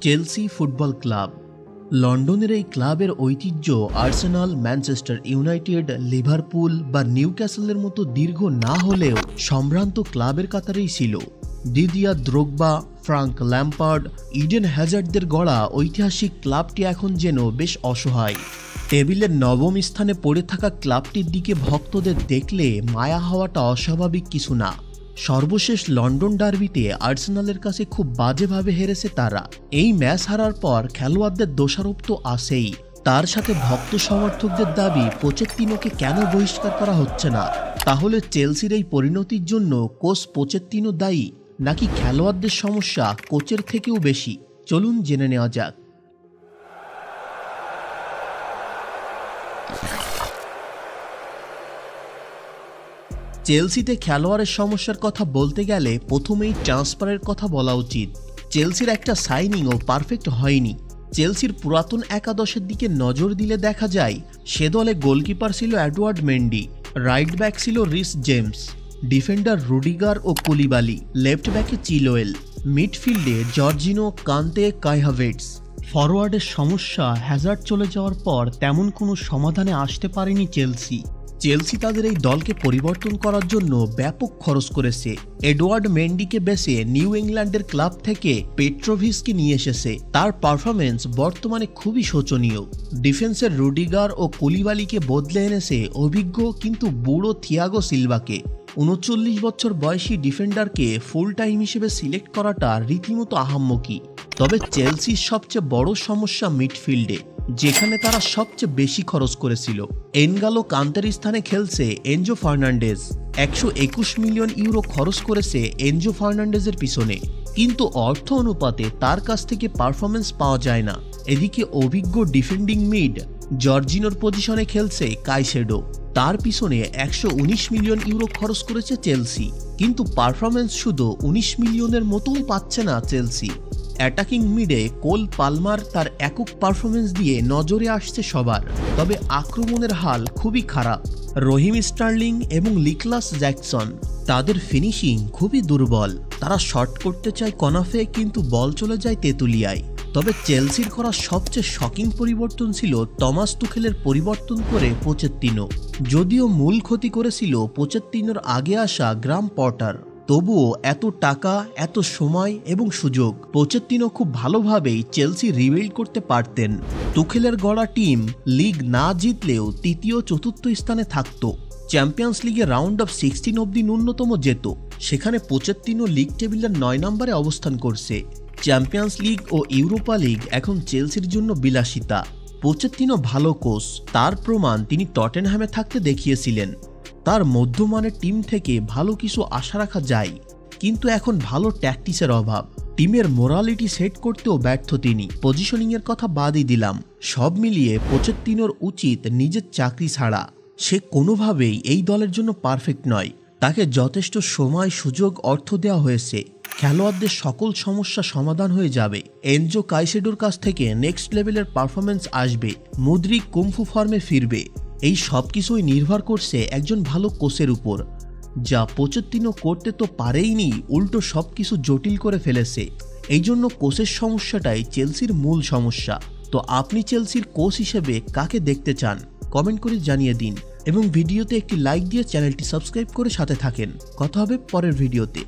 Chelsea football club. লন্ডনের এই ক্লাবের ঐতিহ্য আর্সেনাল, ম্যানচেস্টার ইউনাইটেড, লিভারপুল বা নিউক্যাসলের মতো দীর্ঘ না হলেও সম্ভ্রান্ত ক্লাবের কাতারেই ছিল। দিদিয়ার দ্রোগবা, ফ্রাঙ্ক ল্যাম্পার্ড, ইডেন হ্যাজার্ডদের গড়া ঐতিহাসিক ক্লাবটি এখন যেন বেশ অসহায়। টেবিলের নবম স্থানে পড়ে থাকা ক্লাবটির দিকে ভক্তদের দেখলে মায়া হওয়াটা অস্বাভাবিক কিছু না। সর্বশেষ লন্ডন ডার্বিতে আর্সেনালের কাছে খুব বাজেভাবে হেরেছে তারা। এই ম্যাচ হারার পর খেলোয়াড়দের দোষারোপ তো আছেই, তার সাথে ভক্ত সমর্থকদের দাবি পোচেত্তিনোকে কেন বহিষ্কার করা হচ্ছে না। তাহলে চেলসির এই পরিণতির জন্য কোচ পোচেত্তিনো দায়ী, নাকি খেলোয়াড়দের সমস্যা কোচের থেকেও বেশি? চলুন জেনে নেওয়া যাক। চেলসিতে খেলোয়াড়ের সমস্যার কথা বলতে গেলে প্রথমেই ট্রান্সফারের কথা বলা উচিত। চেলসির একটা সাইনিংও পারফেক্ট হয়নি। চেলসির পুরাতন একাদশের দিকে নজর দিলে দেখা যায় সে দলে গোলকিপার ছিল এডওয়ার্ড মেন্ডি, রাইট ব্যাক ছিল রিস জেমস, ডিফেন্ডার রুডিগার ও কুলিবালি, লেফট ব্যাকে চিলোয়েল, মিডফিল্ডে জর্জিনো, কান্তে, কাই হাভার্টজ। ফরওয়ার্ডের সমস্যা হ্যাজার্ড চলে যাওয়ার পর তেমন কোনো সমাধানে আসতে পারেনি চেলসি। চেলসি তাদের এই দলকে পরিবর্তন করার জন্য ব্যাপক খরচ করেছে। এডওয়ার্ড মেন্ডিকে বেছে নিউ ইংল্যান্ডের ক্লাব থেকে পেট্রোভিচকে নিয়ে এসেছে। তার পারফরমেন্স বর্তমানে খুবই শোচনীয়। ডিফেন্সের রুডিগার ও কুলিবালিকে বদলে এনেছে অভিজ্ঞ কিন্তু বুড়ো থিয়াগো সিলভাকে। ৩৯ বছর বয়সী ডিফেন্ডারকে ফুল টাইম হিসেবে সিলেক্ট করাটা রীতিমতো আহাম্মকি। তবে চেলসির সবচেয়ে বড় সমস্যা মিডফিল্ডে, যেখানে তারা সবচেয়ে বেশি খরচ করেছিল। এনগালো কান্তের স্থানে খেলছে এনজো ফার্নান্ডেজ। ১২১ মিলিয়ন ইউরো খরচ করেছে এনজো ফার্নান্ডেজের পিছনে, কিন্তু অর্থ অনুপাতে তার কাছ থেকে পারফরমেন্স পাওয়া যায় না। এদিকে অভিজ্ঞ ডিফেন্ডিং মিড জর্জিনোর পজিশনে খেলছে কাইসেডো। তার পিছনে ১১৯ মিলিয়ন ইউরো খরচ করেছে চেলসি, কিন্তু পারফরমেন্স শুধু ১৯ মিলিয়নের মতোও পাচ্ছে না চেলসি। অ্যাটাকিং মিডে কোল পালমার তার একক পারফরমেন্স দিয়ে নজরে আসছে সবার, তবে আক্রমণের হাল খুবই খারাপ। রহিম স্টার্লিং এবং নিকলাস জ্যাকসন, তাদের ফিনিশিং খুবই দুর্বল। তারা শট করতে চায় কনাফে, কিন্তু বল চলে যায় তেঁতুলিয়ায়। তবে চেলসির করা সবচেয়ে শকিং পরিবর্তন ছিল টমাস তুখেলের পরিবর্তন করে পোচেত্তিনো। যদিও মূল ক্ষতি করেছিল পোচেত্তিনোর আগে আসা গ্রাম পটার, তবুও এত টাকা, এত সময় এবং সুযোগ, পোচেত্তিনো খুব ভালোভাবেই চেলসি রিবিল্ড করতে পারতেন। তুখেলের গড়া টিম লিগ না জিতলেও তৃতীয় চতুর্থ স্থানে থাকত। চ্যাম্পিয়ন্স লিগে রাউন্ড অফ 16 অব্দি ন্যূনতম যেত। সেখানে পোচেত্তিনো লিগ টেবিলের ৯ নম্বরে অবস্থান করছে। চ্যাম্পিয়ন্স লিগ ও ইউরোপা লিগ এখন চেলসির জন্য বিলাসিতা। পোচেত্তিনো ভালো কোচ, তার প্রমাণ তিনি টটেনহ্যামে থাকতে দেখিয়েছিলেন। তার মধ্যমানের টিম থেকে ভালো কিছু আশা রাখা যায়, কিন্তু এখন ভালো ট্যাকটিক্সের অভাব। টিমের মোরালিটি সেট করতেও ব্যর্থ তিনি। পজিশনিংয়ের কথা বাদই দিলাম, সব মিলিয়ে পোচেত্তিনোর উচিত নিজের চাকরি ছাড়া। সে কোনোভাবেই এই দলের জন্য পারফেক্ট নয়। তাকে যথেষ্ট সময়, সুযোগ, অর্থ দেওয়া হয়েছে। খেলোয়াড়দের সকল সমস্যা সমাধান হয়ে যাবে। এনজো কাইসেডোর কাছ থেকে নেক্সট লেভেলের পারফরমেন্স আসবে। মুদ্রিক কুমফু ফর্মে ফিরবে। এই সব কিছুই নির্ভর করছে একজন ভালো কোচের উপর। যা পোচেত্তিনো করতে তো পারেইনি, উল্টো সব কিছু জটিল করে ফেলেছে। এই জন্য কোচের সমস্যাটাই চেলসির মূল সমস্যা। তো আপনি চেলসির কোচ হিসেবে কাকে দেখতে চান? কমেন্ট করে জানিয়ে দিন এবং ভিডিওতে একটি লাইক দিয়ে চ্যানেলটি সাবস্ক্রাইব করে সাথে থাকেন। কথা হবে পরের ভিডিওতে।